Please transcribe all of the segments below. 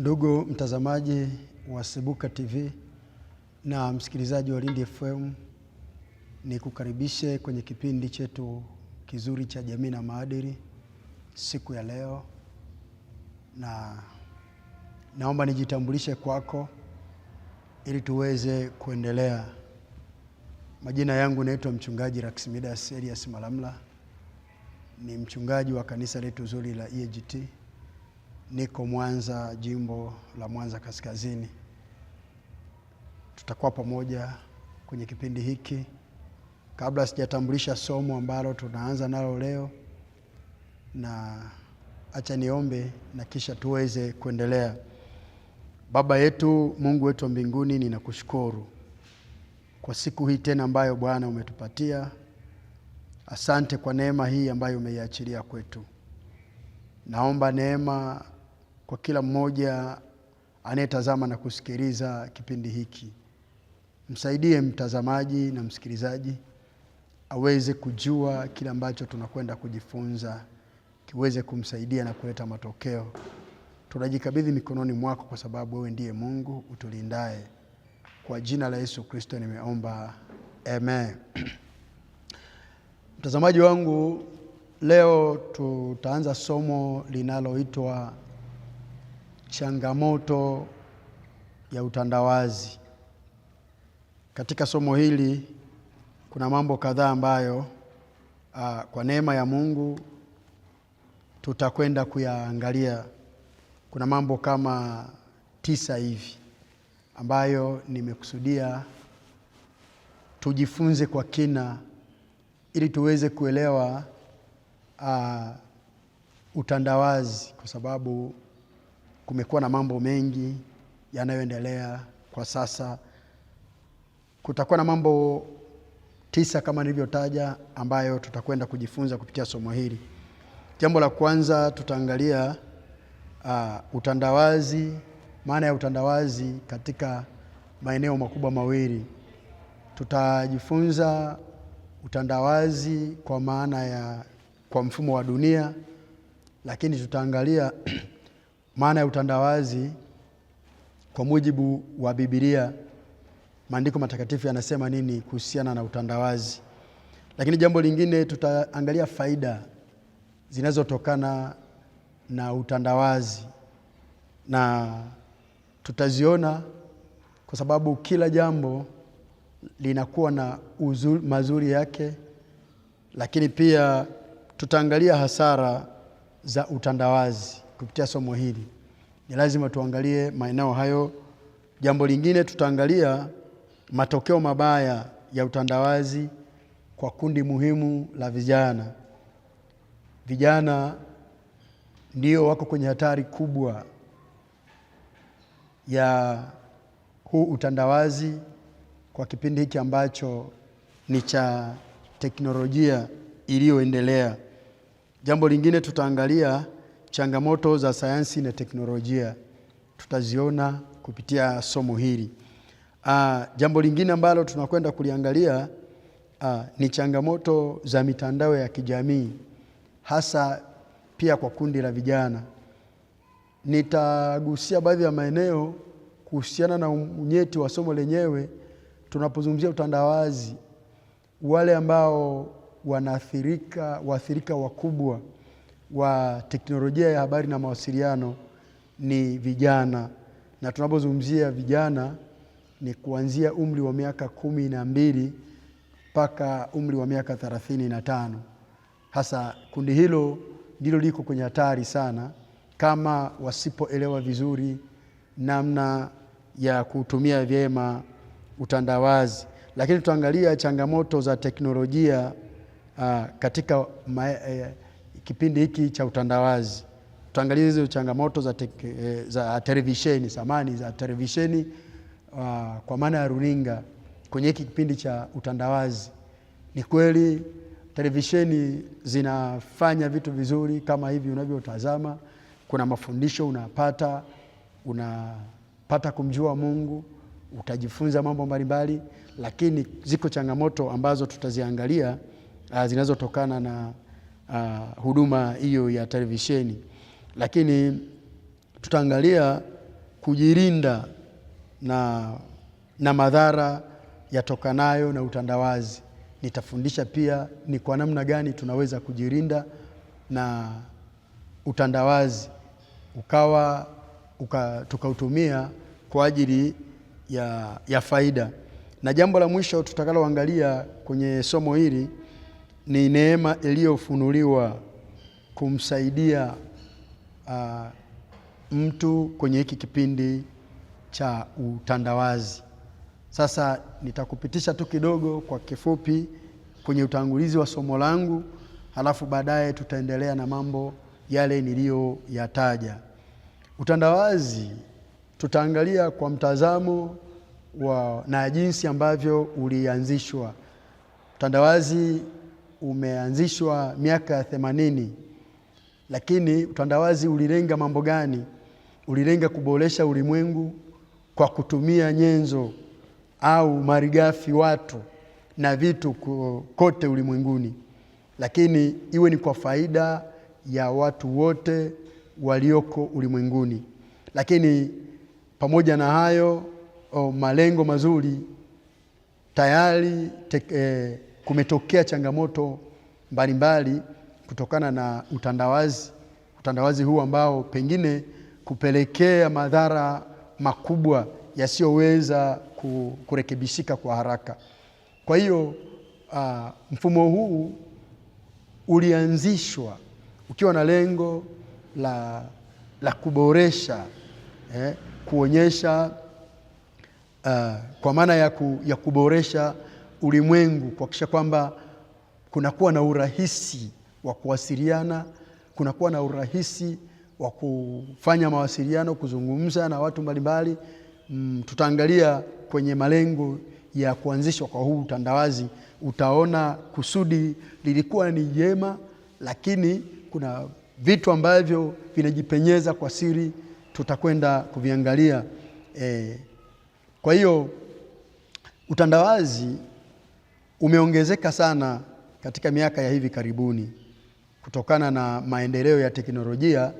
Ndugu mtazamaji wa Sibuka TV na msikilizaji wa Lindi FM, ni kukaribishe kwenye kipindi chetu kizuri cha jamii na maadili siku ya leo, na naomba nijitambulishe kwako ili tuweze kuendelea. Majina yangu naitwa mchungaji Raximidas Elias Malamla, ni mchungaji wa kanisa letu zuri la EAGT. Niko Mwanza, jimbo la Mwanza Kaskazini. Tutakuwa pamoja kwenye kipindi hiki. Kabla sijatambulisha somo ambalo tunaanza nalo leo, na acha niombe na kisha tuweze kuendelea. Baba yetu, Mungu wetu wa mbinguni, ninakushukuru kwa siku hii tena ambayo Bwana umetupatia. Asante kwa neema hii ambayo umeiachilia kwetu. Naomba neema kwa kila mmoja anayetazama na kusikiliza kipindi hiki. Msaidie mtazamaji na msikilizaji aweze kujua kile ambacho tunakwenda kujifunza, kiweze kumsaidia na kuleta matokeo. Tunajikabidhi mikononi mwako kwa sababu wewe ndiye Mungu utulindaye. Kwa jina la Yesu Kristo nimeomba. Amen. Mtazamaji wangu, leo tutaanza somo linaloitwa changamoto ya utandawazi. Katika somo hili kuna mambo kadhaa ambayo kwa neema ya Mungu tutakwenda kuyaangalia. Kuna mambo kama 9 hivi ambayo nimekusudia tujifunze kwa kina ili tuweze kuelewa utandawazi, kwa sababu kumekuwa na mambo mengi yanayoendelea kwa sasa. Kutakuwa na mambo 9 kama nilivyotaja ambayo tutakwenda kujifunza kupitia somo hili. Jambo la kwanza tutaangalia utandawazi, maana ya utandawazi katika maeneo makubwa mawili. Tutajifunza utandawazi kwa maana ya kwa mfumo wa dunia, lakini tutaangalia maana ya utandawazi kwa mujibu wa Biblia. Maandiko matakatifu yanasema nini kuhusiana na utandawazi. Lakini jambo lingine tutaangalia faida zinazotokana na utandawazi, na tutaziona kwa sababu kila jambo linakuwa na mazuri yake. Lakini pia tutaangalia hasara za utandawazi kupitia somo hili. Ni lazima tuangalie maeneo hayo. Jambo lingine tutaangalia matokeo mabaya ya utandawazi kwa kundi muhimu la vijana. Vijana ndio wako kwenye hatari kubwa ya huu utandawazi kwa kipindi hiki ambacho ni cha teknolojia iliyoendelea. Jambo lingine tutaangalia changamoto za sayansi na teknolojia. Tutaziona kupitia somo hili. Jambo lingine ambalo tunakwenda kuliangalia ni changamoto za mitandao ya kijamii, hasa pia kwa kundi la vijana. Nitagusia baadhi ya maeneo kuhusiana na unyeti wa somo lenyewe. Tunapozungumzia utandawazi, wale ambao waathirika wakubwa wa teknolojia ya habari na mawasiliano ni vijana. Na tunapozungumzia vijana ni kuanzia umri wa miaka 12 mpaka umri wa miaka 35. Hasa kundi hilo ndilo liko kwenye hatari sana kama wasipoelewa vizuri namna ya kutumia vyema utandawazi. Lakini tutaangalia changamoto za teknolojia katika kipindi hiki cha utandawazi. Tutaangalia hizo changamoto za televisheni, za televisheni kwa maana ya runinga kwenye hiki kipindi cha utandawazi. Ni kweli televisheni zinafanya vitu vizuri kama hivi unavyotazama. Kuna mafundisho unapata kumjua Mungu, utajifunza mambo mbalimbali, lakini ziko changamoto ambazo tutaziangalia zinazotokana na huduma hiyo ya televisheni. Lakini tutaangalia kujilinda na madhara yatokanayo na utandawazi. Nitafundisha pia ni kwa namna gani tunaweza kujilinda na utandawazi tukautumia kwa ajili ya faida. Na jambo la mwisho tutakaloangalia kwenye somo hili ni neema iliyofunuliwa kumsaidia mtu kwenye hiki kipindi cha utandawazi. Sasa nitakupitisha tu kidogo kwa kifupi kwenye utangulizi wa somo langu, halafu baadaye tutaendelea na mambo yale niliyoyataja. Utandawazi tutaangalia kwa mtazamo na jinsi ambavyo ulianzishwa. Utandawazi umeanzishwa miaka ya 80, lakini utandawazi ulilenga mambo gani? Ulilenga kuboresha ulimwengu kwa kutumia nyenzo au malighafi, watu na vitu kote ulimwenguni, lakini iwe ni kwa faida ya watu wote walioko ulimwenguni. Lakini pamoja na hayo, malengo mazuri, tayari kumetokea changamoto mbalimbali kutokana na utandawazi huu ambao pengine kupelekea madhara makubwa yasiyoweza kurekebishika kwa haraka. Kwa hiyo mfumo huu ulianzishwa ukiwa na lengo la kuboresha, kuonyesha kwa maana ya kuboresha ulimwengu, kuhakikisha kwamba kunakuwa na urahisi wa kuwasiliana, kunakuwa na urahisi wa kufanya mawasiliano, kuzungumza na watu mbalimbali. Tutaangalia kwenye malengo ya kuanzishwa kwa huu utandawazi, utaona kusudi lilikuwa ni jema, lakini kuna vitu ambavyo vinajipenyeza kwa siri, tutakwenda kuviangalia. Kwa hiyo utandawazi umeongezeka sana katika miaka ya hivi karibuni kutokana na maendeleo ya teknolojia.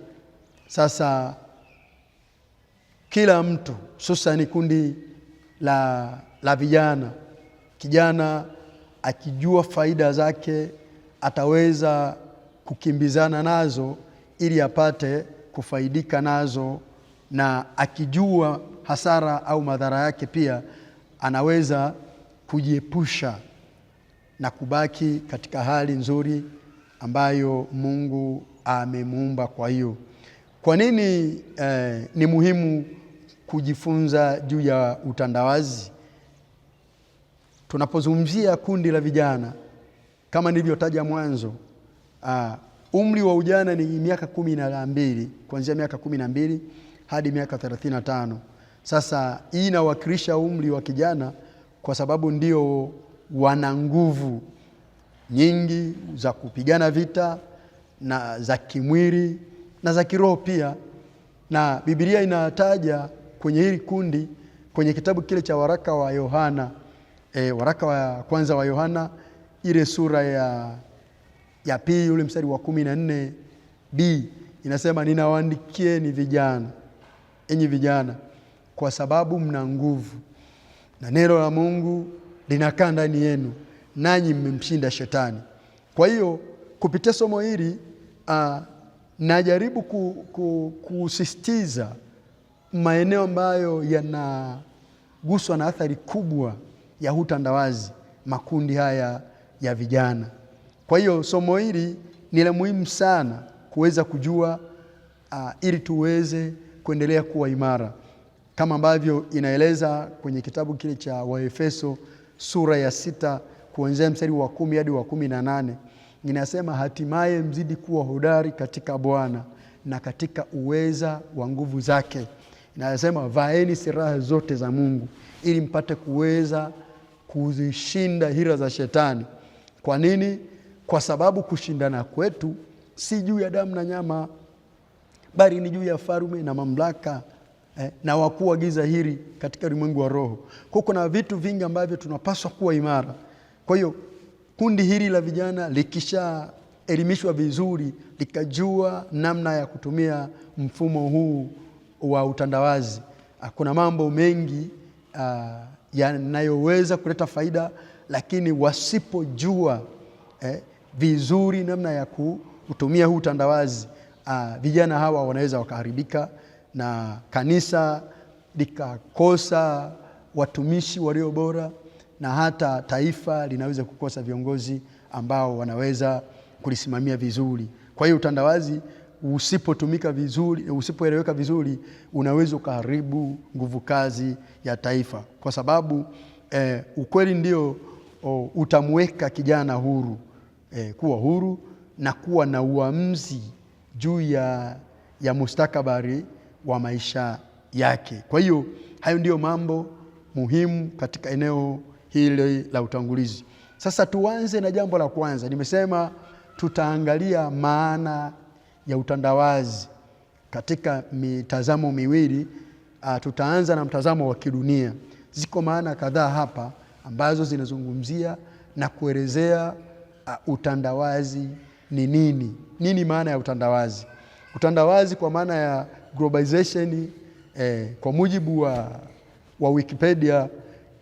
Sasa kila mtu, hususan kundi la vijana, kijana akijua faida zake ataweza kukimbizana nazo ili apate kufaidika nazo, na akijua hasara au madhara yake pia anaweza kujiepusha na kubaki katika hali nzuri ambayo Mungu amemuumba. Kwa hiyo kwa nini ni muhimu kujifunza juu ya utandawazi? Tunapozungumzia kundi la vijana, kama nilivyotaja mwanzo, umri wa ujana ni miaka 12, kuanzia miaka 12 hadi miaka 35. Sasa hii inawakilisha umri wa kijana kwa sababu ndio wana nguvu nyingi za kupigana vita, na za kimwili na za kiroho pia. Na Biblia inataja kwenye hili kundi kwenye kitabu kile cha waraka wa Yohana, waraka wa kwanza wa Yohana, ile sura ya pili ule mstari wa 14b, inasema ninawaandikieni vijana, enyi vijana, kwa sababu mna nguvu na neno la Mungu linakaa ndani yenu, nanyi mmemshinda shetani. Kwa hiyo kupitia somo hili najaribu kusisitiza maeneo ambayo yanaguswa na athari kubwa ya utandawazi, makundi haya ya vijana. Kwa hiyo somo hili ni la muhimu sana kuweza kujua, ili tuweze kuendelea kuwa imara, kama ambavyo inaeleza kwenye kitabu kile cha Waefeso sura ya 6 kuanzia mstari wa 10 hadi wa 18. Inasema hatimaye mzidi kuwa hodari katika Bwana na katika uweza wa nguvu zake. Inasema vaeni silaha zote za Mungu ili mpate kuweza kuzishinda hila za shetani. Kwa nini? Kwa sababu kushindana kwetu si juu ya damu na nyama, bali ni juu ya falme na mamlaka na wakuu wa giza hili katika ulimwengu wa roho. Kwa kuna vitu vingi ambavyo tunapaswa kuwa imara. Kwa hiyo kundi hili la vijana likishaelimishwa vizuri, likajua namna ya kutumia mfumo huu wa utandawazi, kuna mambo mengi yanayoweza kuleta faida, lakini wasipojua vizuri namna ya kutumia huu utandawazi, vijana hawa wanaweza wakaharibika na kanisa likakosa watumishi walio bora, na hata taifa linaweza kukosa viongozi ambao wanaweza kulisimamia vizuri. Kwa hiyo utandawazi usipotumika vizuri, usipoeleweka vizuri, unaweza kuharibu nguvu kazi ya taifa, kwa sababu ukweli ndio utamweka kijana huru, kuwa huru na kuwa na uamuzi juu ya mustakabali wa maisha yake. Kwa hiyo hayo ndio mambo muhimu katika eneo hili la utangulizi. Sasa tuanze na jambo la kwanza. Nimesema tutaangalia maana ya utandawazi katika mitazamo miwili. Tutaanza na mtazamo wa kidunia. Ziko maana kadhaa hapa ambazo zinazungumzia na kuelezea utandawazi ni nini. Nini maana ya utandawazi? Utandawazi kwa maana ya globalization, kwa mujibu wa Wikipedia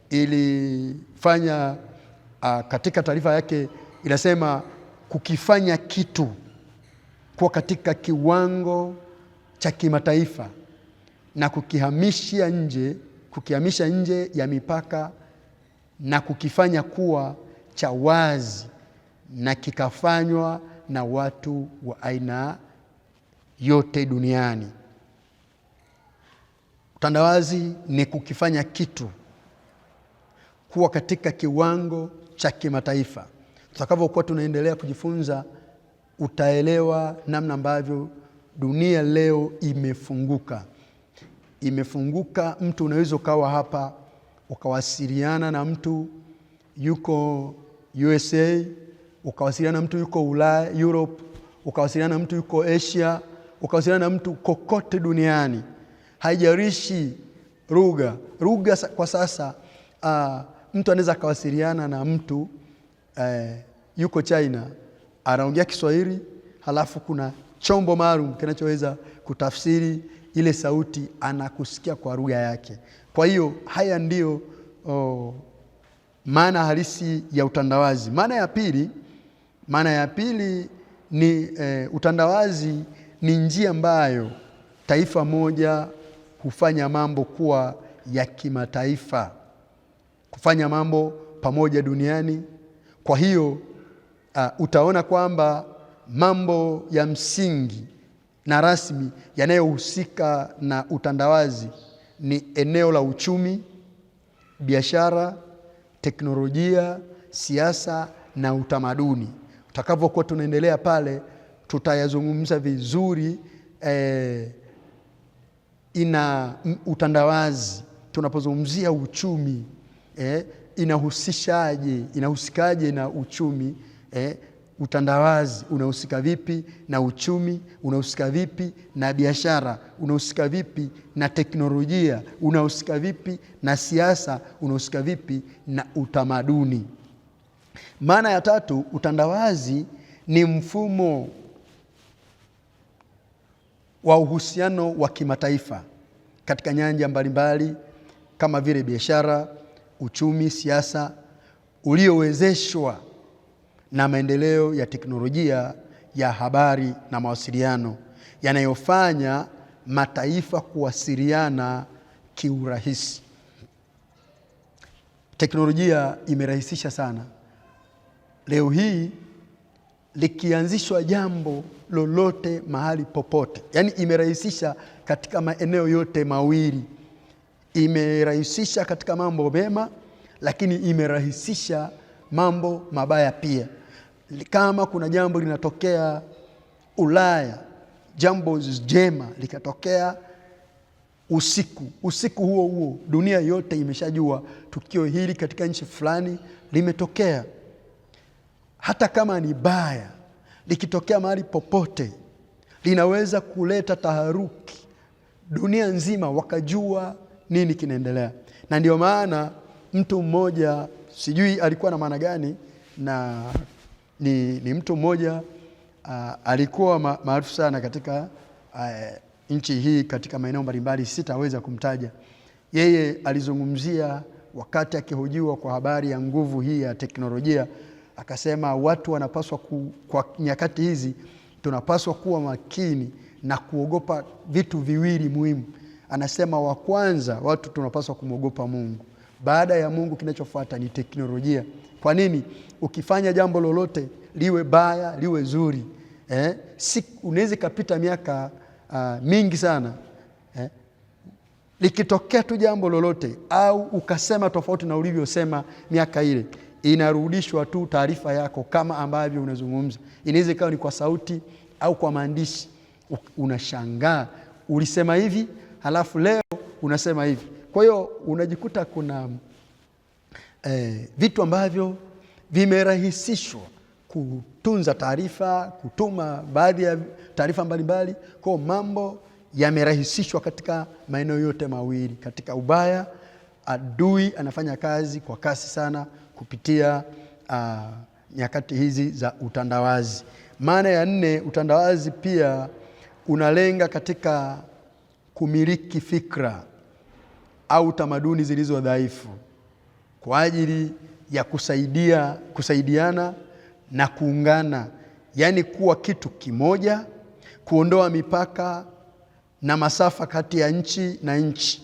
ilifanya katika taarifa yake inasema kukifanya kitu kwa katika kiwango cha kimataifa na kukihamisha nje ya mipaka na kukifanya kuwa cha wazi na kikafanywa na watu wa aina yote duniani. Utandawazi ni kukifanya kitu kuwa katika kiwango cha kimataifa. Tutakavyokuwa tunaendelea kujifunza, utaelewa namna ambavyo dunia leo imefunguka. Mtu unaweza ukawa hapa ukawasiliana na mtu yuko USA, ukawasiliana na mtu yuko Ulaya, Europe, ukawasiliana na mtu yuko Asia, ukawasiliana na mtu kokote duniani. Haijalishi lugha kwa sasa. Mtu anaweza kawasiliana na mtu yuko China, anaongea Kiswahili, halafu kuna chombo maalum kinachoweza kutafsiri ile sauti, anakusikia kwa lugha yake. Kwa hiyo haya ndio maana halisi ya utandawazi. Maana ya pili ni utandawazi ni njia ambayo taifa moja hufanya mambo kuwa ya kimataifa, kufanya mambo pamoja duniani. Kwa hiyo utaona kwamba mambo ya msingi na rasmi yanayohusika na utandawazi ni eneo la uchumi, biashara, teknolojia, siasa na utamaduni. Tutakavyokuwa tunaendelea pale, tutayazungumza vizuri ina utandawazi. Tunapozungumzia uchumi, inahusikaje na uchumi? Utandawazi unahusika vipi na uchumi? Unahusika vipi na biashara? Unahusika vipi na teknolojia? Unahusika vipi na siasa? Unahusika vipi na utamaduni? Maana ya tatu, utandawazi ni mfumo wa uhusiano wa kimataifa katika nyanja mbalimbali kama vile biashara, uchumi, siasa, uliowezeshwa na maendeleo ya teknolojia ya habari na mawasiliano yanayofanya mataifa kuwasiliana kiurahisi. Teknolojia imerahisisha sana. Leo hii likianzishwa jambo lolote mahali popote, yani imerahisisha katika maeneo yote mawili. Imerahisisha katika mambo mema, lakini imerahisisha mambo mabaya pia. Kama kuna jambo linatokea Ulaya, jambo jema likatokea usiku huo dunia yote imeshajua tukio hili katika nchi fulani limetokea. Hata kama ni baya, likitokea mahali popote, linaweza kuleta taharuki dunia nzima, wakajua nini kinaendelea. Na ndio maana mtu mmoja, sijui alikuwa na maana gani, na ni mtu mmoja alikuwa maarufu sana katika nchi hii katika maeneo mbalimbali, sitaweza kumtaja. Yeye alizungumzia wakati akihojiwa kwa habari ya nguvu hii ya teknolojia, akasema watu wanapaswa kwa nyakati hizi tunapaswa kuwa makini na kuogopa vitu viwili muhimu. Anasema wa kwanza, watu tunapaswa kumwogopa Mungu. Baada ya Mungu kinachofuata ni teknolojia. Kwa nini? Ukifanya jambo lolote, liwe baya, liwe zuri, unaweza kapita miaka mingi sana, likitokea tu jambo lolote au ukasema tofauti na ulivyosema miaka ile, inarudishwa tu taarifa yako kama ambavyo unazungumza. Inaweza ikawa ni kwa sauti au kwa maandishi. Unashangaa, ulisema hivi halafu leo unasema hivi. Kwa hiyo unajikuta kuna vitu ambavyo vimerahisishwa kutunza taarifa, kutuma baadhi ya taarifa mbalimbali. Kwa mambo yamerahisishwa katika maeneo yote mawili. Katika ubaya, adui anafanya kazi kwa kasi sana kupitia nyakati hizi za utandawazi. Maana ya 4, utandawazi pia unalenga katika kumiliki fikra au tamaduni zilizo dhaifu kwa ajili ya kusaidiana na kuungana, yaani kuwa kitu kimoja, kuondoa mipaka na masafa kati ya nchi na nchi,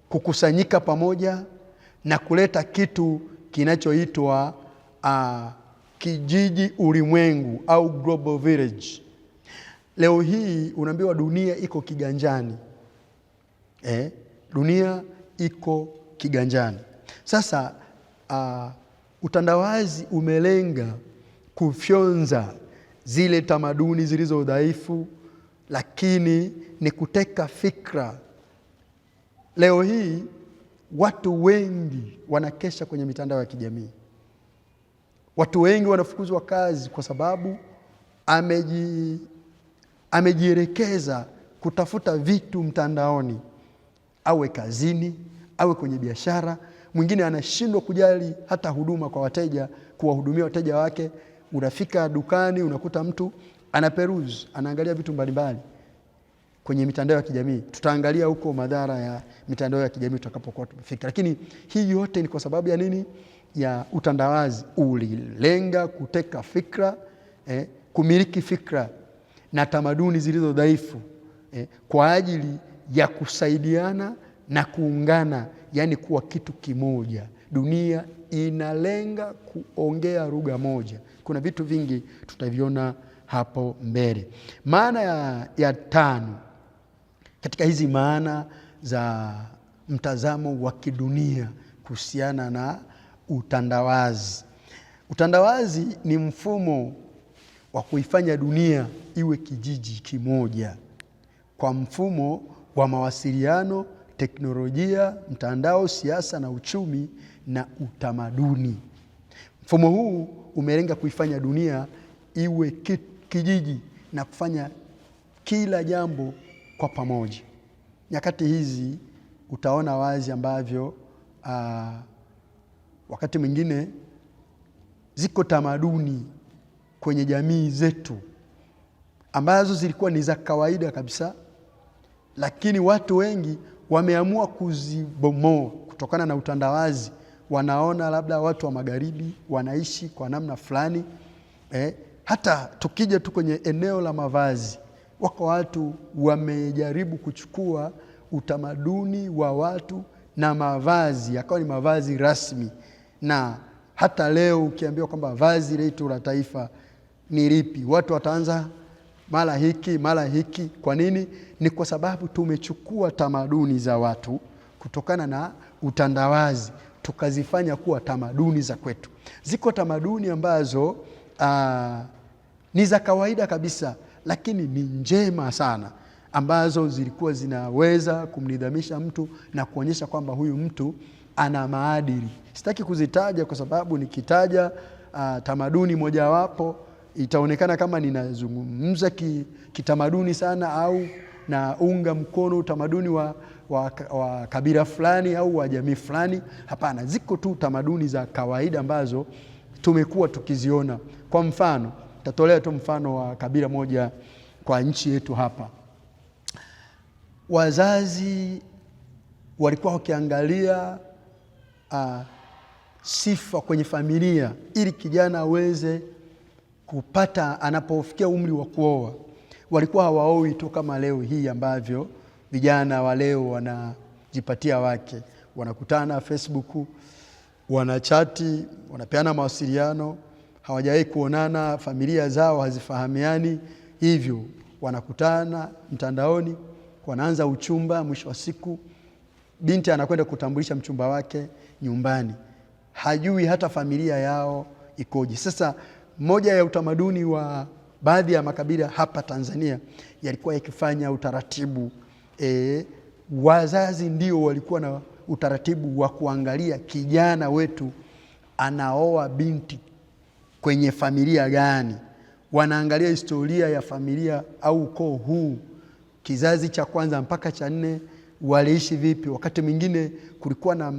kukusanyika pamoja na kuleta kitu kinachoitwa kijiji ulimwengu au global village. Leo hii unaambiwa dunia iko kiganjani. Dunia iko kiganjani. Sasa utandawazi umelenga kufyonza zile tamaduni zilizo dhaifu, lakini ni kuteka fikra. Leo hii watu wengi wanakesha kwenye mitandao ya kijamii. Watu wengi wanafukuzwa kazi kwa sababu amejielekeza kutafuta vitu mtandaoni, awe kazini, awe kwenye biashara. Mwingine anashindwa kujali hata huduma kwa wateja, kuwahudumia wateja wake. Unafika dukani, unakuta mtu anaperuzi, anaangalia vitu mbalimbali kwenye mitandao ya kijamii. Tutaangalia huko madhara ya mitandao ya kijamii tutakapokuwa tumefika. Lakini hii yote ni kwa sababu ya nini? Ya utandawazi. Ulilenga kuteka fikra, kumiliki fikra na tamaduni zilizo dhaifu, kwa ajili ya kusaidiana na kuungana, yani kuwa kitu kimoja. Dunia inalenga kuongea lugha moja. Kuna vitu vingi tutaviona hapo mbele. Maana ya 5 katika hizi maana za mtazamo wa kidunia kuhusiana na utandawazi. Utandawazi ni mfumo wa kuifanya dunia iwe kijiji kimoja kwa mfumo wa mawasiliano, teknolojia, mtandao, siasa na uchumi na utamaduni. Mfumo huu umelenga kuifanya dunia iwe kijiji na kufanya kila jambo kwa pamoja. Nyakati hizi utaona wazi ambavyo wakati mwingine ziko tamaduni kwenye jamii zetu ambazo zilikuwa ni za kawaida kabisa, lakini watu wengi wameamua kuzibomoa kutokana na utandawazi. Wanaona labda watu wa magharibi wanaishi kwa namna fulani. Hata tukija tu kwenye eneo la mavazi, wako watu wamejaribu kuchukua utamaduni wa watu na mavazi yakawa ni mavazi rasmi. Na hata leo ukiambiwa kwamba vazi letu la taifa ni lipi, watu wataanza mara hiki mara hiki. Kwa nini? Ni kwa sababu tumechukua tamaduni za watu kutokana na utandawazi tukazifanya kuwa tamaduni za kwetu. Ziko tamaduni ambazo ni za kawaida kabisa, lakini ni njema sana, ambazo zilikuwa zinaweza kumnidhamisha mtu na kuonyesha kwamba huyu mtu ana maadili. Sitaki kuzitaja kwa sababu nikitaja tamaduni mojawapo itaonekana kama ninazungumza kitamaduni sana au na unga mkono utamaduni wa kabila fulani au wa jamii fulani. Hapana, ziko tu tamaduni za kawaida ambazo tumekuwa tukiziona. Kwa mfano, tatolea tu mfano wa kabila moja kwa nchi yetu hapa. wazazi walikuwa wakiangalia sifa kwenye familia ili kijana aweze kupata anapofikia umri wa kuoa. Walikuwa hawaoi tu kama leo hii ambavyo vijana wa leo wanajipatia wake, wanakutana Facebook, wanachati, wanapeana mawasiliano, hawajawahi kuonana, familia zao hazifahamiani, hivyo wanakutana mtandaoni, wanaanza uchumba. Mwisho wa siku binti anakwenda kutambulisha mchumba wake nyumbani, hajui hata familia yao ikoje. Sasa moja ya utamaduni wa baadhi ya makabila hapa Tanzania yalikuwa yakifanya utaratibu, wazazi ndio walikuwa na utaratibu wa kuangalia kijana wetu anaoa binti kwenye familia gani. Wanaangalia historia ya familia au ukoo huu, kizazi cha kwanza mpaka cha 4 waliishi vipi. Wakati mwingine kulikuwa na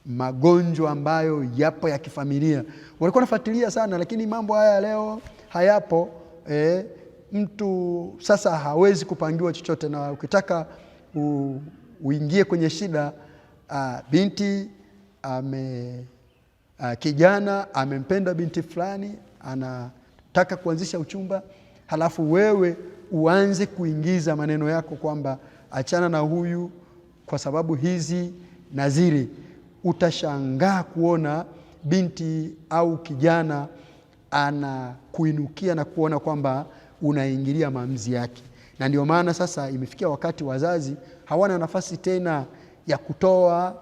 magonjwa ambayo yapo ya kifamilia, walikuwa nafuatilia sana, lakini mambo haya leo hayapo. Mtu sasa hawezi kupangiwa chochote, na ukitaka uingie kwenye shida, binti kijana amempenda binti fulani, anataka kuanzisha uchumba, halafu wewe uanze kuingiza maneno yako kwamba achana na huyu kwa sababu hizi na zile. Utashangaa kuona binti au kijana anakuinukia na kuona kwamba unaingilia maamuzi yake. Na ndio maana sasa imefikia wakati wazazi hawana nafasi tena ya kutoa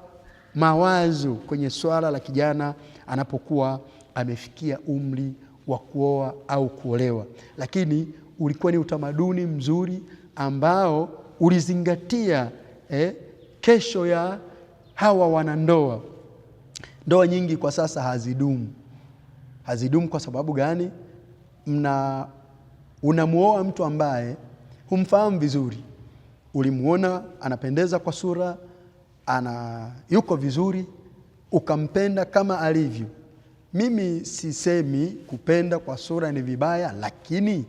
mawazo kwenye swala la kijana anapokuwa amefikia umri wa kuoa au kuolewa. Lakini ulikuwa ni utamaduni mzuri ambao ulizingatia kesho ya hawa wanandoa. Ndoa nyingi kwa sasa hazidumu kwa sababu gani? Unamuoa mtu ambaye humfahamu vizuri, ulimuona anapendeza kwa sura, yuko vizuri, ukampenda kama alivyo. Mimi sisemi kupenda kwa sura ni vibaya, lakini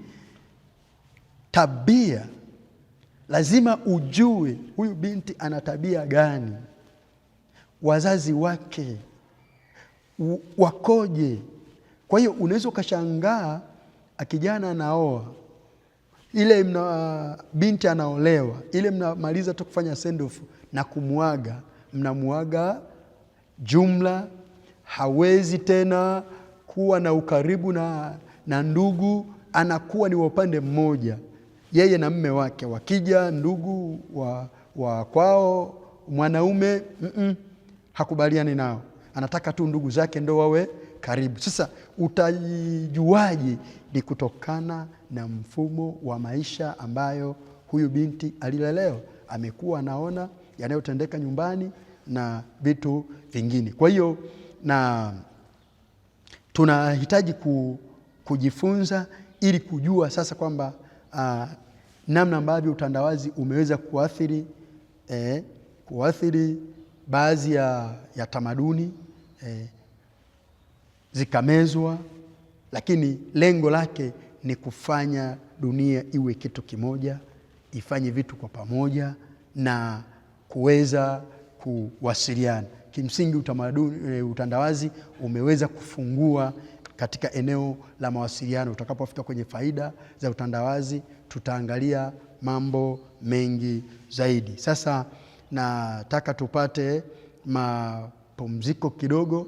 tabia lazima ujue huyu binti ana tabia gani, wazazi wake wakoje. Kwa hiyo unaweza ukashangaa kijana anaoa, ile binti anaolewa, ile mnamaliza tu kufanya send off na mnamuaga jumla. Hawezi tena kuwa na ukaribu na ndugu, anakuwa ni wa upande mmoja, yeye na mume wake. Wakija ndugu wa kwao mwanaume hakubaliani nao, anataka tu ndugu zake ndo wawe karibu. Sasa utajuaje? Ni kutokana na mfumo wa maisha ambayo huyu binti alilelewa, amekuwa anaona yanayotendeka nyumbani na vitu vingine. Kwa hiyo na tunahitaji kujifunza ili kujua sasa kwamba namna ambavyo utandawazi umeweza kuathiri baadhi ya tamaduni, zikamezwa, lakini lengo lake ni kufanya dunia iwe kitu kimoja, ifanye vitu kwa pamoja na kuweza kuwasiliana. Kimsingi utandawazi umeweza kufungua katika eneo la mawasiliano. Utakapofika kwenye faida za utandawazi, tutaangalia mambo mengi zaidi. Sasa nataka tupate mapumziko kidogo.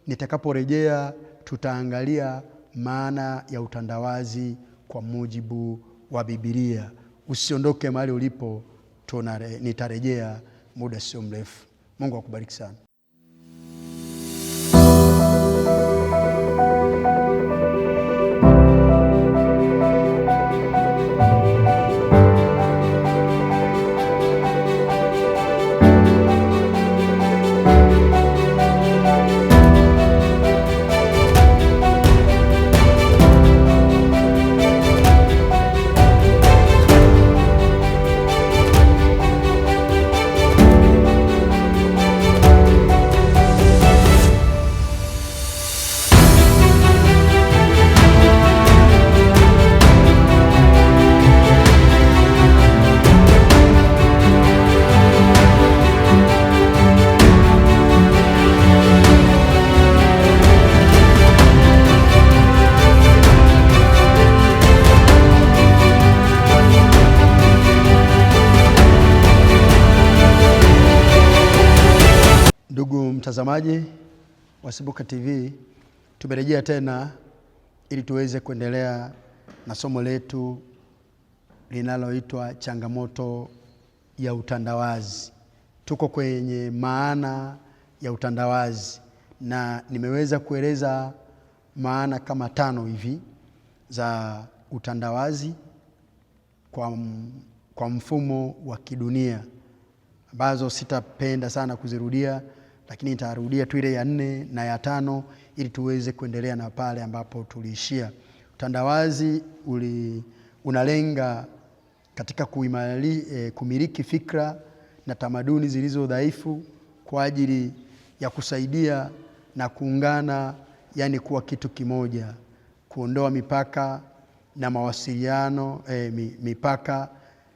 Nitakaporejea tutaangalia maana ya utandawazi kwa mujibu wa Biblia. Usiondoke mahali ulipo, nitarejea muda sio mrefu. Mungu akubariki sana. Ndugu mtazamaji wa Sibuka TV, tumerejea tena ili tuweze kuendelea na somo letu linaloitwa changamoto ya utandawazi. Tuko kwenye maana ya utandawazi na nimeweza kueleza maana kama 5 hivi za utandawazi kwa mfumo wa kidunia, ambazo sitapenda sana kuzirudia, lakini nitarudia tu ile ya 4 na ya 5 ili tuweze kuendelea na pale ambapo tuliishia. Utandawazi unalenga katika kumiliki fikra na tamaduni zilizo dhaifu kwa ajili ya kusaidia na kuungana, yani kuwa kitu kimoja, kuondoa mipaka na mawasiliano, mipaka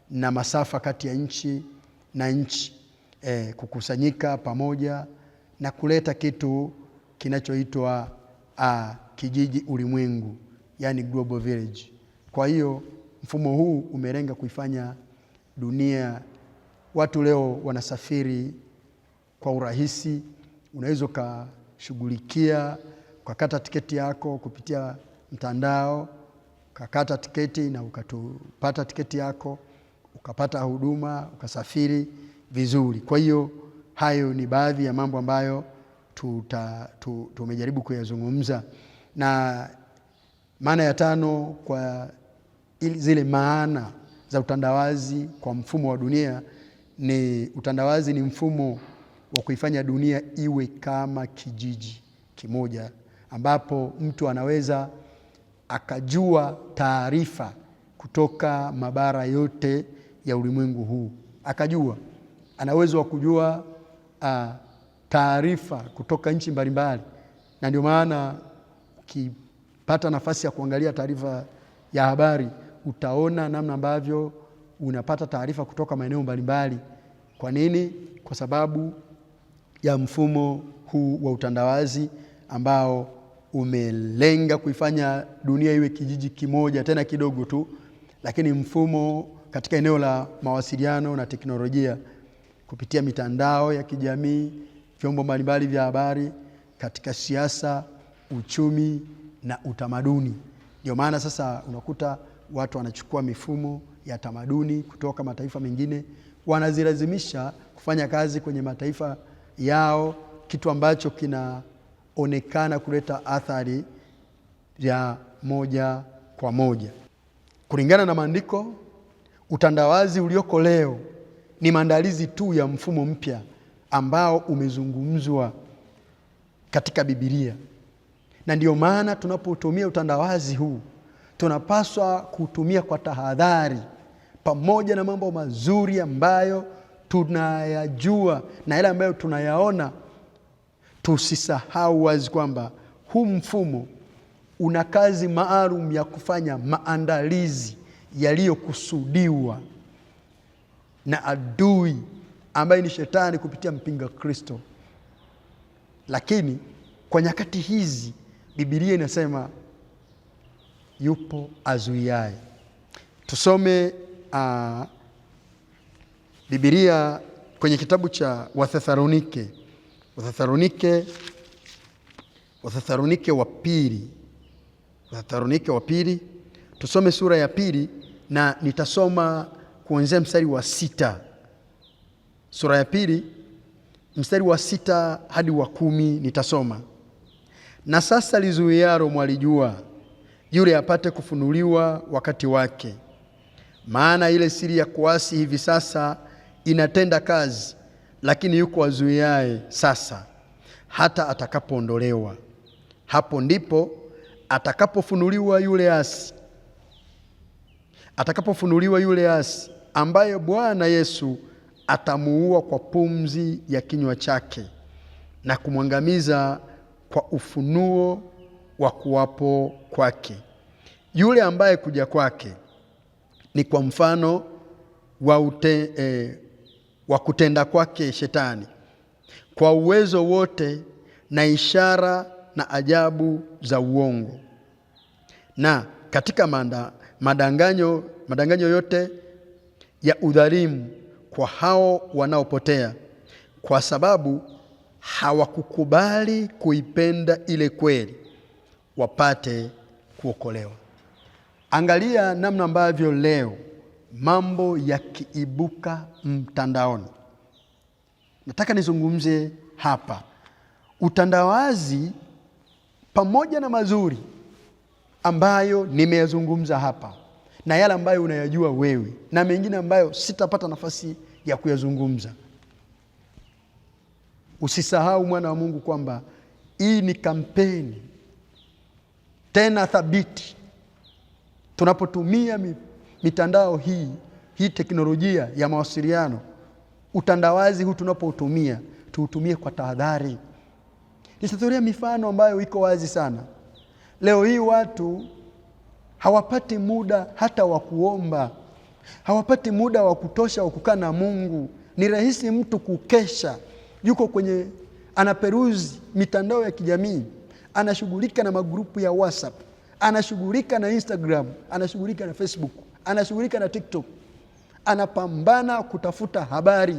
na masafa kati ya nchi na nchi, kukusanyika pamoja na kuleta kitu kinachoitwa kijiji ulimwengu, yani global village. Kwa hiyo mfumo huu umelenga kuifanya dunia, watu leo wanasafiri kwa urahisi. Unaweza ukashughulikia ukakata tiketi yako kupitia mtandao, ukakata tiketi na ukapata tiketi yako, ukapata huduma, ukasafiri vizuri. Kwa hiyo hayo ni baadhi ya mambo ambayo tumejaribu kuyazungumza. Na maana ya 5 kwa zile maana za utandawazi kwa mfumo wa dunia ni utandawazi ni mfumo wa kuifanya dunia iwe kama kijiji kimoja, ambapo mtu anaweza akajua taarifa kutoka mabara yote ya ulimwengu huu. Ana uwezo wa kujua taarifa kutoka nchi mbalimbali, na ndio maana ukipata nafasi ya kuangalia taarifa ya habari utaona namna ambavyo unapata taarifa kutoka maeneo mbalimbali. Kwa nini? Kwa sababu ya mfumo huu wa utandawazi ambao umelenga kuifanya dunia iwe kijiji kimoja, tena kidogo tu, lakini mfumo katika eneo la mawasiliano na teknolojia kupitia mitandao ya kijamii, vyombo mbalimbali vya habari, katika siasa, uchumi na utamaduni. Ndio maana sasa unakuta watu wanachukua mifumo ya tamaduni kutoka mataifa mengine, wanazilazimisha kufanya kazi kwenye mataifa yao, kitu ambacho kinaonekana kuleta athari ya moja kwa moja. Kulingana na maandiko, utandawazi ulioko leo ni maandalizi tu ya mfumo mpya ambao umezungumzwa katika Biblia. Na ndio maana tunapotumia utandawazi huu tunapaswa kutumia kwa tahadhari, pamoja na mambo mazuri ambayo tunayajua na yale ambayo tunayaona. Tusisahau wazi kwamba huu mfumo una kazi maalum ya kufanya maandalizi yaliyokusudiwa na adui ambaye ni Shetani kupitia mpinga Kristo. Lakini kwa nyakati hizi Biblia inasema yupo azuiaye. Tusome Biblia kwenye kitabu cha Wathesalonike wa pili. Tusome sura ya 2 na nitasoma kuanzia mstari wa 6. Sura ya 2 mstari wa 6 hadi wa 10 nitasoma. Na sasa lizuiaro mwalijua, yule apate kufunuliwa wakati wake. Maana ile siri ya kuasi hivi sasa inatenda kazi, lakini yuko azuiaye sasa hata atakapoondolewa. Hapo ndipo atakapofunuliwa yule asi ambaye Bwana Yesu atamuua kwa pumzi ya kinywa chake na kumwangamiza kwa ufunuo wa kuwapo kwake. Yule ambaye kuja kwake ni kwa mfano wa kutenda kwake Shetani, kwa uwezo wote na ishara na ajabu za uongo, na katika madanganyo yote ya udhalimu kwa hao wanaopotea, kwa sababu hawakukubali kuipenda ile kweli wapate kuokolewa. Angalia namna ambavyo leo mambo yakiibuka mtandaoni. Nataka nizungumze hapa. Utandawazi pamoja na mazuri ambayo nimeyazungumza hapa, na yale ambayo unayajua wewe, na mengine ambayo sitapata nafasi ya kuyazungumza. Usisahau mwana wa Mungu kwamba hii ni kampeni tena thabiti. Tunapotumia mitandao hii teknolojia ya mawasiliano, utandawazi huu tunapoutumia, tuutumie kwa tahadhari. Nitatolea mifano ambayo iko wazi sana. Leo hii watu hawapati muda hata wa kuomba. Hawapati muda wa kutosha wa kukaa na Mungu. Ni rahisi mtu kukesha, yuko kwenye anaperuzi mitandao ya kijamii, anashughulika na magrupu ya WhatsApp, anashughulika na Instagram, anashughulika na Facebook, anashughulika na TikTok, anapambana kutafuta habari.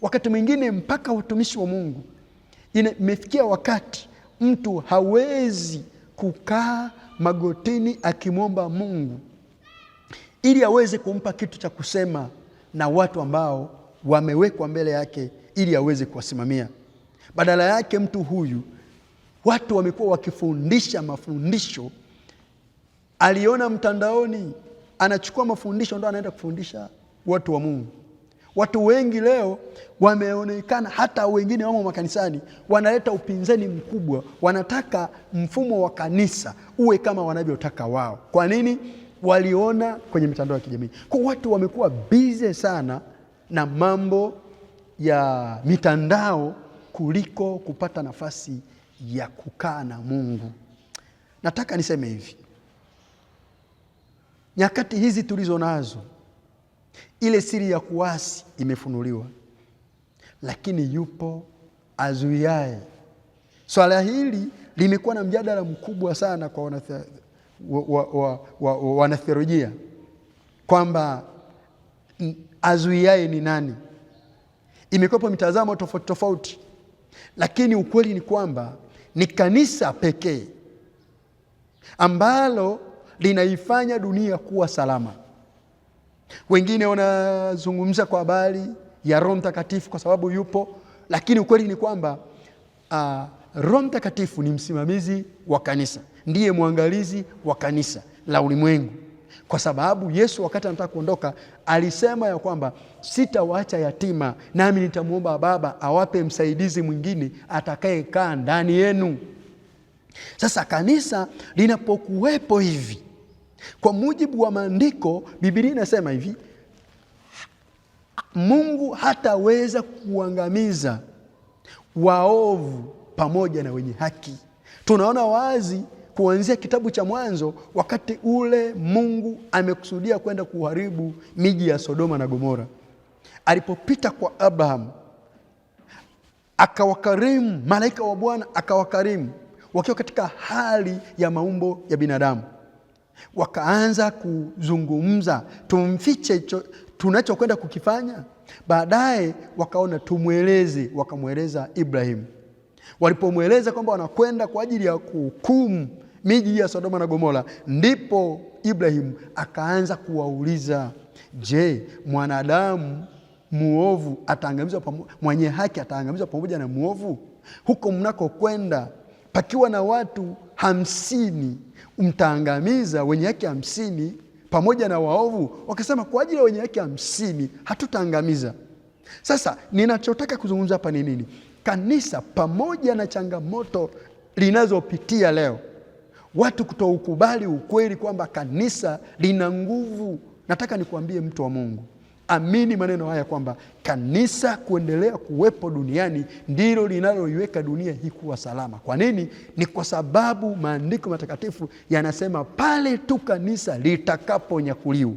Wakati mwingine mpaka watumishi wa Mungu, imefikia wakati mtu hawezi kukaa magotini akimwomba Mungu ili aweze kumpa kitu cha kusema na watu ambao wamewekwa mbele yake ili aweze kuwasimamia. Badala yake mtu huyu, watu wamekuwa wakifundisha mafundisho aliona mtandaoni, anachukua mafundisho ndo anaenda kufundisha watu wa Mungu. Watu wengi leo wameonekana, hata wengine wamo makanisani, wanaleta upinzani mkubwa. Wanataka mfumo wa kanisa uwe kama wanavyotaka wao. Kwa nini? Waliona kwenye mitandao ya kijamii. Kwa watu wamekuwa busy sana na mambo ya mitandao kuliko kupata nafasi ya kukaa na Mungu. Nataka niseme hivi. Nyakati hizi tulizo nazo, ile siri ya kuasi imefunuliwa, lakini yupo azuiaye. Swala hili limekuwa na mjadala mkubwa sana kwa wanatheolojia kwamba azuiaye ni nani. Imekuwepo mitazamo tofauti tofauti, lakini ukweli ni kwamba ni kanisa pekee ambalo linaifanya dunia kuwa salama. Wengine wanazungumza kwa habari ya Roho Mtakatifu kwa sababu yupo, lakini ukweli ni kwamba Roho Mtakatifu ni msimamizi wa kanisa, ndiye mwangalizi wa kanisa la ulimwengu. Kwa sababu Yesu wakati anataka kuondoka alisema ya kwamba sitawaacha yatima, nami nitamuomba Baba awape msaidizi mwingine atakayekaa ndani yenu. Sasa kanisa linapokuwepo hivi, kwa mujibu wa maandiko, Biblia inasema hivi, Mungu hataweza kuangamiza waovu pamoja na wenye haki. Tunaona wazi kuanzia kitabu cha Mwanzo, wakati ule Mungu amekusudia kwenda kuharibu miji ya Sodoma na Gomora. Alipopita kwa Abraham, akawakarimu, malaika wa Bwana akawakarimu wakiwa katika hali ya maumbo ya binadamu. Wakaanza kuzungumza, tumfiche tunachokwenda kukifanya. Baadaye wakaona tumweleze, wakamweleza Ibrahim. Walipomweleza kwamba wanakwenda kwa ajili ya kuhukumu miji ya Sodoma na Gomora, ndipo Ibrahim akaanza kuwauliza, je, mwanadamu muovu ataangamizwa mwenye haki ataangamizwa pamoja na muovu? Huko mnako kwenda pakiwa na watu 50, mtaangamiza wenye haki 50 pamoja na waovu? Wakasema kwa ajili ya wenye haki 50 hatutaangamiza. Sasa ninachotaka kuzungumza hapa ni nini? Kanisa pamoja na changamoto linazopitia leo, watu kutoukubali ukweli kwamba kanisa lina nguvu. Nataka nikuambie mtu wa Mungu, amini maneno haya kwamba kanisa kuendelea kuwepo duniani ndilo linaloiweka dunia hii kuwa salama. Kwa nini? Ni kwa sababu maandiko matakatifu yanasema pale tu kanisa litakaponyakuliwa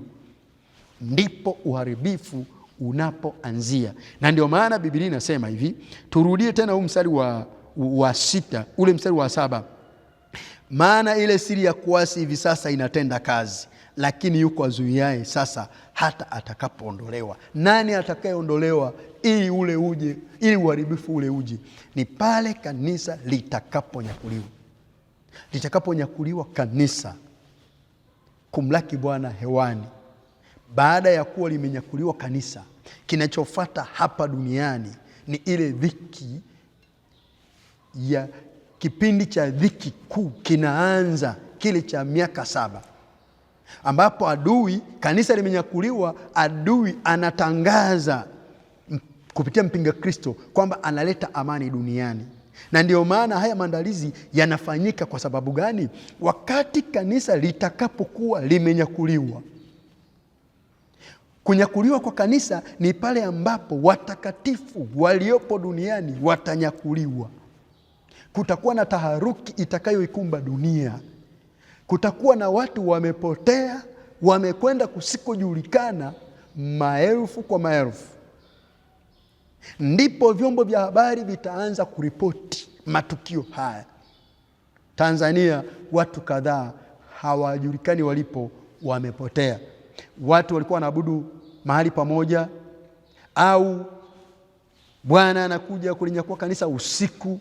ndipo uharibifu unapoanzia. Na ndio maana Biblia inasema hivi, turudie tena huu mstari wa 6, ule mstari wa 7. Maana ile siri ya kuasi hivi sasa inatenda kazi, lakini yuko azuiaye sasa hata atakapoondolewa. Nani atakayeondolewa ili ule uje, ili uharibifu ule uje? Ni pale kanisa litakaponyakuliwa. Litakaponyakuliwa kanisa kumlaki Bwana hewani. Baada ya kuwa limenyakuliwa kanisa, kinachofuata hapa duniani ni ile dhiki ya kipindi cha dhiki kuu. Kinaanza kile cha miaka 7, ambapo adui, kanisa limenyakuliwa, adui anatangaza kupitia mpinga Kristo kwamba analeta amani duniani. Na ndio maana haya maandalizi yanafanyika. Kwa sababu gani? Wakati kanisa litakapokuwa limenyakuliwa. Kunyakuliwa kwa kanisa ni pale ambapo watakatifu waliopo duniani watanyakuliwa. Kutakuwa na taharuki itakayoikumba dunia. Kutakuwa na watu wamepotea, wamekwenda kusikojulikana, maelfu kwa maelfu. Ndipo vyombo vya habari vitaanza kuripoti matukio haya. Tanzania, watu kadhaa hawajulikani walipo, wamepotea. Watu walikuwa wanaabudu mahali pamoja, au Bwana anakuja kulinyakua kanisa usiku.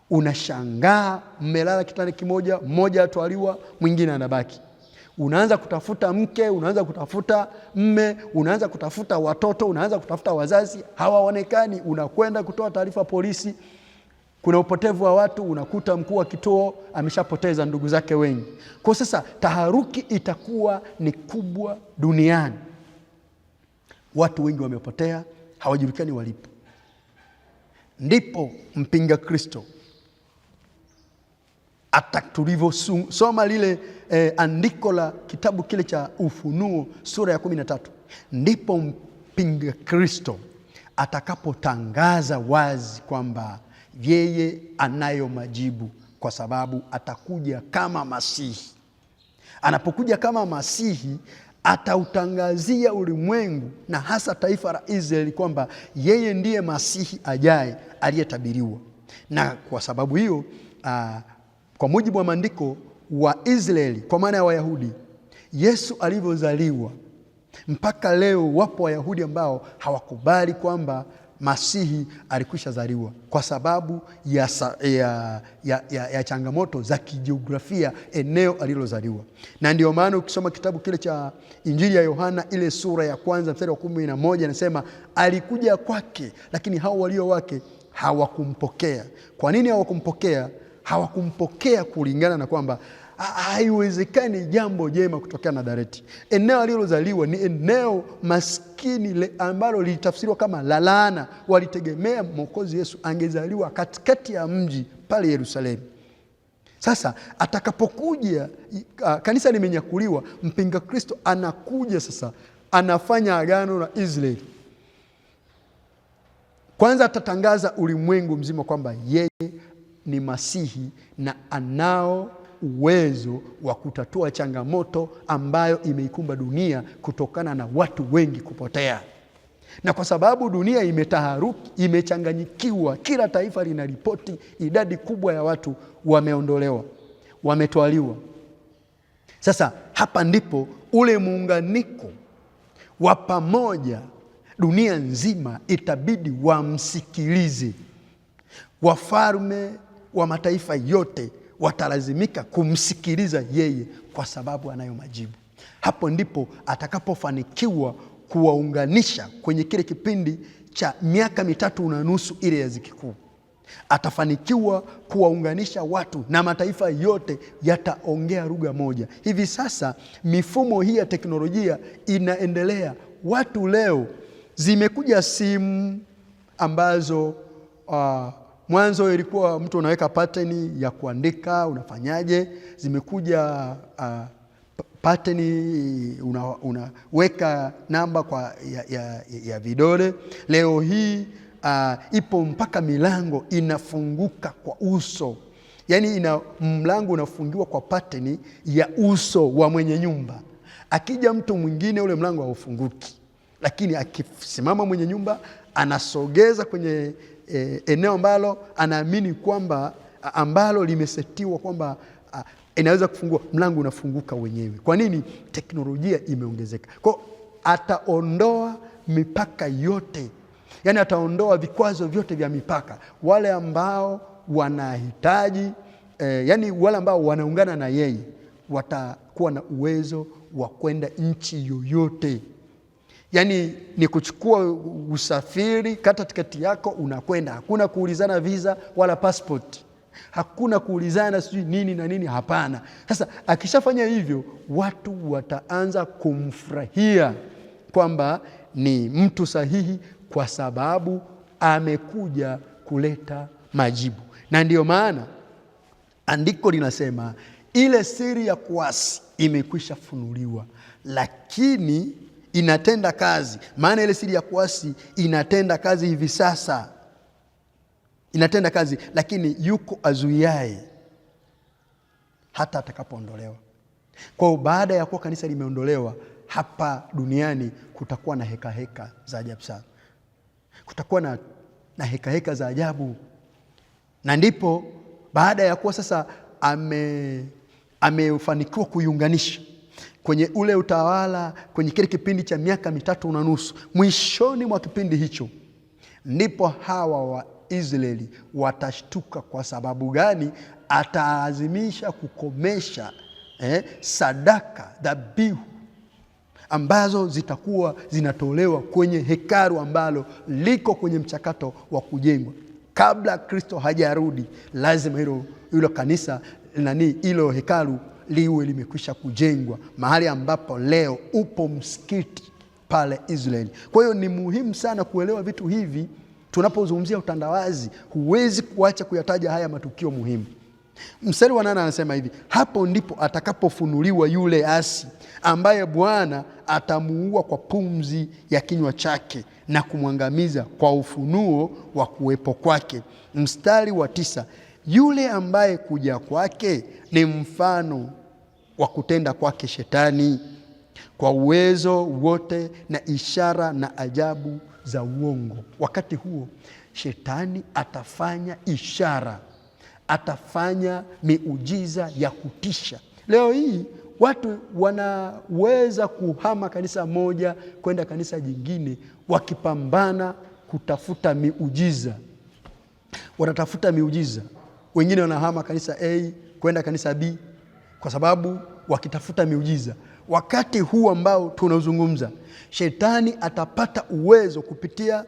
Unashangaa, mmelala kitanda kimoja, mmoja atwaliwa, mwingine anabaki. Unaanza kutafuta mke, unaanza kutafuta mme, unaanza kutafuta watoto, unaanza kutafuta wazazi, hawaonekani. Unakwenda kutoa taarifa polisi, kuna upotevu wa watu, unakuta mkuu wa kituo ameshapoteza ndugu zake wengi. Kwa sasa taharuki itakuwa ni kubwa duniani. Watu wengi wamepotea, hawajulikani walipo. Ndipo mpinga Kristo tulivyosoma lile andiko la kitabu kile cha Ufunuo sura ya 13, ndipo mpinga Kristo atakapotangaza wazi kwamba yeye anayo majibu, kwa sababu atakuja kama Masihi. Anapokuja kama Masihi, atautangazia ulimwengu na hasa taifa la Israeli kwamba yeye ndiye Masihi ajaye aliyetabiriwa. Na kwa sababu hiyo, kwa mujibu wa maandiko, wa Israeli kwa maana ya Wayahudi, Yesu alivyozaliwa, mpaka leo wapo Wayahudi ambao hawakubali kwamba Masihi alikwisha zaliwa, kwa sababu ya changamoto za kijiografia eneo alilozaliwa. Na ndio maana ukisoma kitabu kile cha Injili ya Yohana ile sura ya 1 mstari wa 11, anasema alikuja kwake, lakini hao walio wake hawakumpokea. Kwa nini hawakumpokea? Hawakumpokea kulingana na kwamba haiwezekani jambo jema kutokea Nazareti. Eneo alilozaliwa ni eneo maskini ambalo lilitafsiriwa kama la laana. Walitegemea Mwokozi Yesu angezaliwa katikati ya mji pale Yerusalemu. Sasa atakapokuja, kanisa limenyakuliwa, mpinga Kristo anakuja sasa, anafanya agano na Israeli. Kwanza atatangaza ulimwengu mzima kwamba yeye ni Masihi na anao uwezo wa kutatua changamoto ambayo imeikumba dunia kutokana na watu wengi kupotea. Na kwa sababu dunia imetaharuki, imechanganyikiwa, kila taifa linaripoti idadi kubwa ya watu wameondolewa, wametwaliwa. Sasa hapa ndipo ule muunganiko wa pamoja, dunia nzima itabidi wamsikilize. Wafalme wa mataifa yote watalazimika kumsikiliza yeye, kwa sababu anayo majibu. Hapo ndipo atakapofanikiwa kuwaunganisha kwenye kile kipindi cha miaka 3.5 ile ya dhiki kuu. Atafanikiwa kuwaunganisha watu na mataifa yote yataongea lugha moja. Hivi sasa mifumo hii ya teknolojia inaendelea. Watu leo zimekuja simu ambazo mwanzo ilikuwa mtu unaweka pattern ya kuandika, unafanyaje? Zimekuja pattern unaweka namba kwa ya vidole. Leo hii ipo mpaka milango inafunguka kwa uso. Yaani mlango unafungiwa kwa pattern ya uso wa mwenye nyumba. Akija mtu mwingine ule mlango haufunguki. Lakini akisimama mwenye nyumba anasogeza kwenye eneo ambalo anaamini kwamba ambalo limesetiwa kwamba inaweza kufungua, mlango unafunguka wenyewe. Kwa nini? Teknolojia imeongezeka. Kwa ataondoa mipaka yote, yani ataondoa vikwazo vyote vya mipaka. Wale ambao wanahitaji yani wale ambao wanaungana na yeye watakuwa na uwezo wa kwenda nchi yoyote. Yani ni kuchukua usafiri, kata tiketi yako, unakwenda. Hakuna kuulizana visa wala passport. Hakuna kuulizana sijui nini na nini, hapana. Sasa akishafanya hivyo, watu wataanza kumfurahia kwamba ni mtu sahihi, kwa sababu amekuja kuleta majibu. Na ndiyo maana andiko linasema ile siri ya kuasi imekwisha funuliwa, lakini inatenda kazi. Maana ile siri ya kuasi inatenda kazi hivi sasa, inatenda kazi, lakini yuko azuiaye hata atakapoondolewa. Kwa baada ya kuwa kanisa limeondolewa hapa duniani, kutakuwa na heka za ajabu sana. Kutakuwa na heka za ajabu. Na ndipo baada ya kuwa sasa amefanikiwa kuiunganisha kwenye ule utawala, kwenye kile kipindi cha miaka 3.5, mwishoni mwa kipindi hicho ndipo hawa wa Israeli watashtuka. Kwa sababu gani? Atalazimisha kukomesha sadaka, dhabihu ambazo zitakuwa zinatolewa kwenye hekalu ambalo liko kwenye mchakato wa kujengwa. Kabla Kristo hajarudi, lazima hilo kanisa hilo hekalu liwe limekwisha kujengwa, mahali ambapo leo upo msikiti pale Israeli. Kwa hiyo ni muhimu sana kuelewa vitu hivi. Tunapozungumzia utandawazi, huwezi kuacha kuyataja haya matukio muhimu. Mstari wa 8 anasema hivi: hapo ndipo atakapofunuliwa yule asi, ambaye Bwana atamuua kwa pumzi ya kinywa chake na kumwangamiza kwa ufunuo wa kuwepo kwake. Mstari wa 9, yule ambaye kuja kwake ni mfano wa kutenda kwake Shetani, kwa uwezo wote na ishara na ajabu za uongo. Wakati huo Shetani atafanya ishara, atafanya miujiza ya kutisha. Leo hii watu wanaweza kuhama kanisa moja kwenda kanisa jingine, wakipambana kutafuta miujiza. Wanatafuta miujiza. Wengine wanahama kanisa A kwenda kanisa B kwa sababu wakitafuta miujiza. Wakati huu ambao tunazungumza, Shetani atapata uwezo kupitia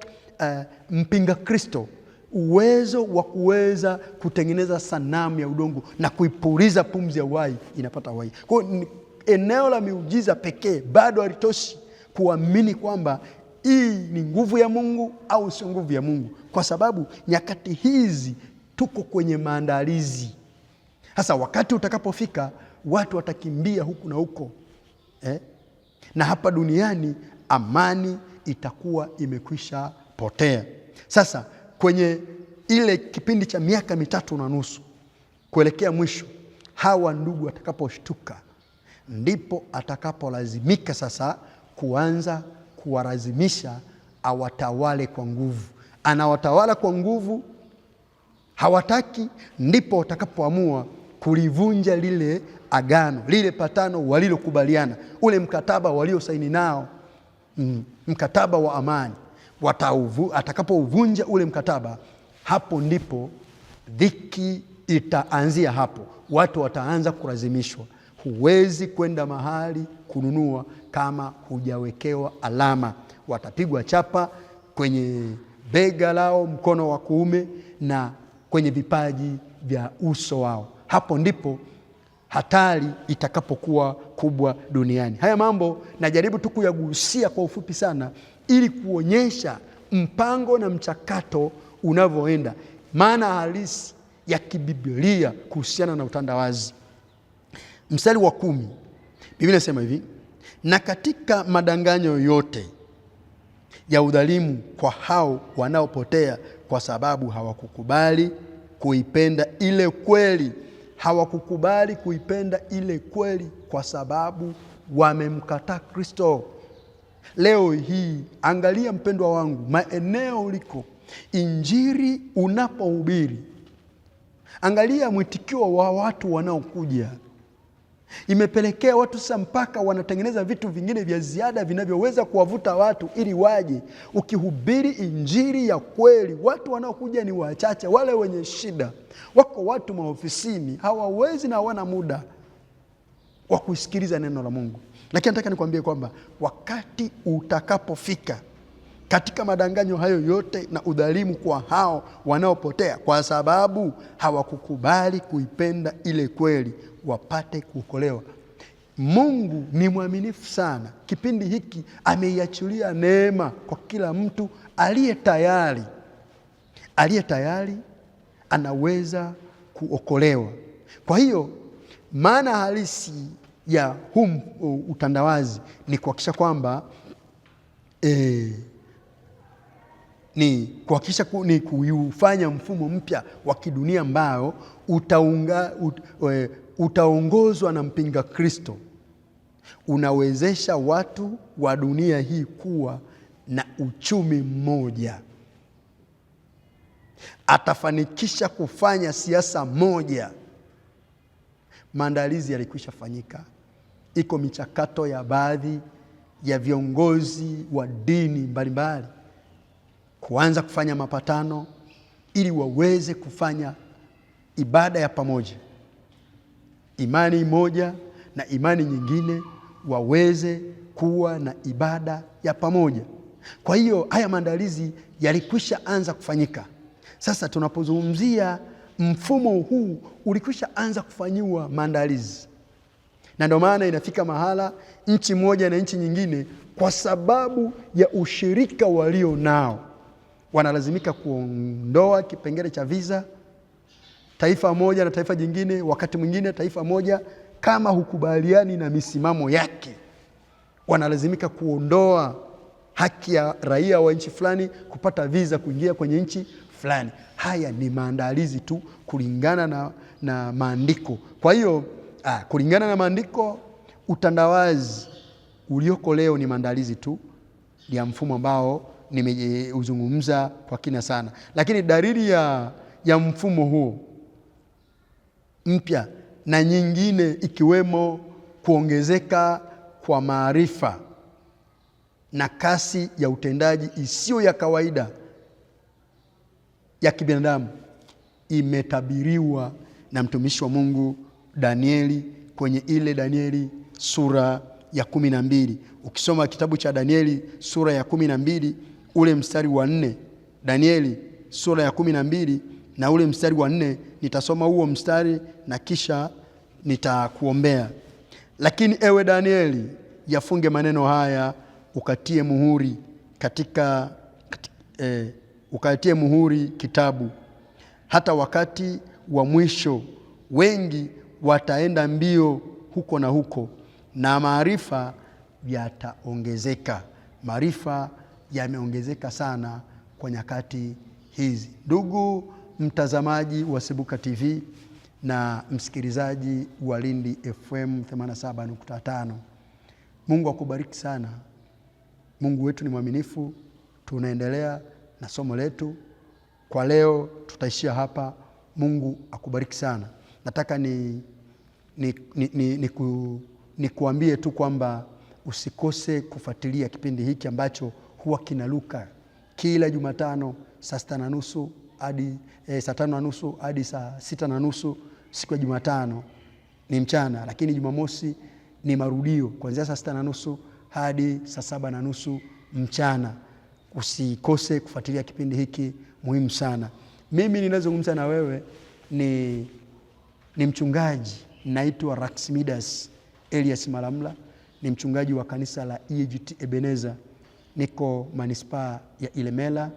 mpinga Kristo, uwezo wa kuweza kutengeneza sanamu ya udongo na kuipuliza pumzi ya uhai, inapata uhai. Kwa hiyo eneo la miujiza pekee bado halitoshi kuamini kwamba hii ni nguvu ya Mungu au sio nguvu ya Mungu, kwa sababu nyakati hizi tuko kwenye maandalizi. Sasa wakati utakapofika, watu watakimbia huku na huko, na hapa duniani amani itakuwa imekwisha potea. Sasa kwenye ile kipindi cha miaka 3.5 kuelekea mwisho, hawa ndugu atakaposhtuka, ndipo atakapolazimika sasa kuanza kuwalazimisha awatawale kwa nguvu. Anawatawala kwa nguvu, hawataki, ndipo watakapoamua kulivunja lile agano, lile patano walilokubaliana, ule mkataba waliosaini nao, mkataba wa amani. Atakapouvunja ule mkataba, hapo ndipo dhiki itaanzia. Hapo watu wataanza kulazimishwa. Huwezi kwenda mahali kununua kama hujawekewa alama. Watapigwa chapa kwenye bega lao, mkono wa kuume, na kwenye vipaji vya uso wao. Hapo ndipo hatari itakapokuwa kubwa duniani. Haya mambo najaribu tu kuyagusia kwa ufupi sana, ili kuonyesha mpango na mchakato unavyoenda, maana halisi ya kibiblia kuhusiana na utandawazi. Mstari wa 10, Biblia inasema hivi: na katika madanganyo yote ya udhalimu kwa hao wanaopotea, kwa sababu hawakukubali kuipenda ile kweli. Hawakukubali kuipenda ile kweli kwa sababu wamemkataa Kristo. Leo hii, angalia mpendwa wangu, maeneo uliko, injili unapohubiri, angalia mwitikio wa watu wanaokuja. Imepelekea watu sasa mpaka wanatengeneza vitu vingine vya ziada vinavyoweza kuwavuta watu ili waje. Ukihubiri injili ya kweli, watu wanaokuja ni wachache, wale wenye shida. Wako watu maofisini hawawezi na hawana muda wa kusikiliza neno la Mungu. Lakini nataka nikwambie kwamba wakati utakapofika katika madanganyo hayo yote na udhalimu kwa hao wanaopotea kwa sababu hawakukubali kuipenda ile kweli, wapate kuokolewa. Mungu ni mwaminifu sana. Kipindi hiki ameiachilia neema kwa kila mtu aliye tayari anaweza kuokolewa. Kwa hiyo maana halisi ya utandawazi ni kuhakikisha kwamba ni kuufanya mfumo mpya wa kidunia ambao utaongozwa na mpinga Kristo. Unawezesha watu wa dunia hii kuwa na uchumi mmoja. Atafanikisha kufanya siasa moja. Maandalizi yalikwisha fanyika. Iko michakato ya baadhi ya viongozi wa dini mbalimbali kuanza kufanya mapatano ili waweze kufanya ibada ya pamoja. Imani moja na imani nyingine waweze kuwa na ibada ya pamoja. Kwa hiyo haya maandalizi yalikwisha anza kufanyika. Sasa tunapozungumzia mfumo huu ulikwisha anza kufanyiwa maandalizi. Na ndio maana inafika mahala nchi moja na nchi nyingine, kwa sababu ya ushirika walio nao, wanalazimika kuondoa kipengele cha visa. Taifa moja na taifa jingine, wakati mwingine taifa moja kama hukubaliani na misimamo yake, wanalazimika kuondoa haki ya raia wa nchi fulani kupata visa kuingia kwenye nchi fulani. Haya ni maandalizi tu kulingana na maandiko. Kwa hiyo kulingana na maandiko, utandawazi ulioko leo ni maandalizi tu ya mfumo ambao nimeuzungumza kwa kina sana. Lakini dalili ya mfumo huo mpya na nyingine ikiwemo kuongezeka kwa maarifa na kasi ya utendaji isiyo ya kawaida ya kibinadamu, imetabiriwa na mtumishi wa Mungu Danieli kwenye ile Danieli sura ya 12. Ukisoma kitabu cha Danieli sura ya 12 ule mstari wa 4, Danieli sura ya 12 na ule mstari wa 4, nitasoma huo mstari na kisha nitakuombea. Lakini ewe Danieli, yafunge maneno haya, ukatie muhuri ukatie muhuri kitabu. Hata wakati wa mwisho wengi wataenda mbio huko na huko, na maarifa yataongezeka. Maarifa yameongezeka sana kwa nyakati hizi. Ndugu mtazamaji wa Sibuka TV na msikilizaji wa Lindi FM 87.5, Mungu akubariki sana. Mungu wetu ni mwaminifu. Tunaendelea na somo letu kwa leo, tutaishia hapa. Mungu akubariki sana. Nataka nikuambie tu kwamba usikose kufuatilia kipindi hiki ambacho huwa kinaruka kila Jumatano saa 6:30 hadi saa 5:30 hadi saa 6:30 siku ya Jumatano ni mchana, lakini Jumamosi ni marudio kuanzia saa 6:30 hadi saa 7:30 mchana. Usikose kufuatilia kipindi hiki muhimu sana. Mimi ninazungumza na wewe ni mchungaji, naitwa Raximidas Elias Malamla, ni mchungaji wa kanisa la EAGT Ebeneza. Niko manispaa ya Ilemela,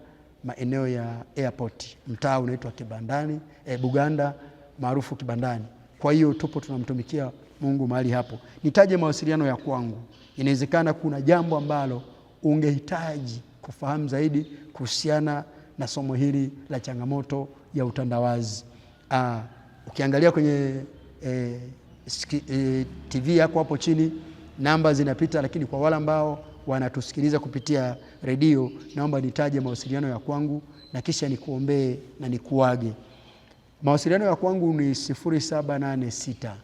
maeneo ya airport, mtaa unaitwa Kibandani, Buganda maarufu Kibandani. Kwa hiyo tupo tunamtumikia Mungu mahali hapo. Nitaje mawasiliano ya kwangu. Inawezekana kuna jambo ambalo ungehitaji kufahamu zaidi kuhusiana na somo hili la changamoto ya utandawazi. Ukiangalia kwenye TV yako hapo chini namba zinapita, lakini kwa wale ambao wanatusikiliza kupitia redio, naomba nitaje mawasiliano ya kwangu na kisha nikuombee na nikuage. Mawasiliano ya kwangu ni 0786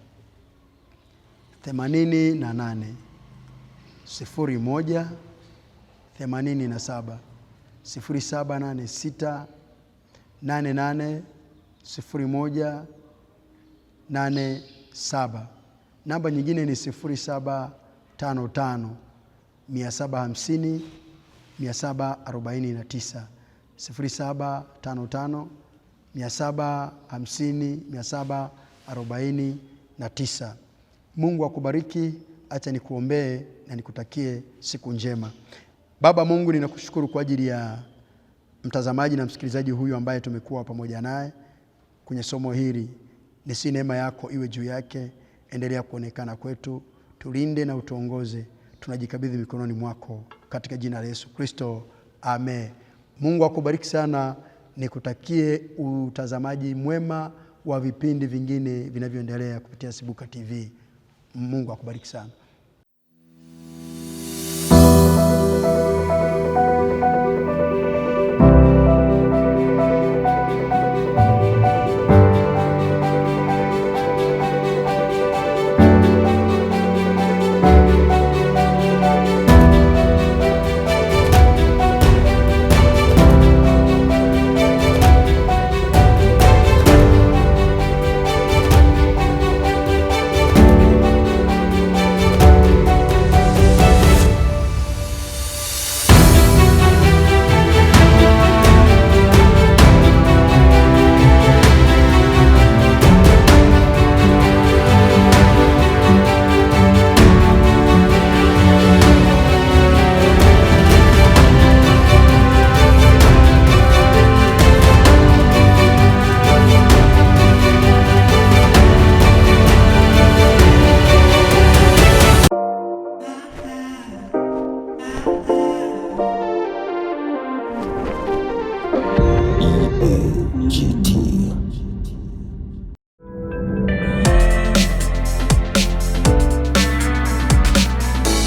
88 01 87 0786 88 01 87. Namba nyingine ni 0755 750 749 0755 750 749. Mungu akubariki. Acha nikuombee na nikutakie siku njema. Baba Mungu, ninakushukuru kwa ajili ya mtazamaji na msikilizaji huyu ambaye tumekuwa pamoja naye kwenye somo hili. Nisi neema yako iwe juu yake, endelea kuonekana kwetu, tulinde na utuongoze. Tunajikabidhi mikononi mwako katika jina la Yesu Kristo. Amen. Mungu akubariki sana. Nikutakie utazamaji mwema wa vipindi vingine vinavyoendelea kupitia Sibuka TV. Mungu akubariki sana.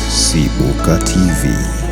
Sibuka TV.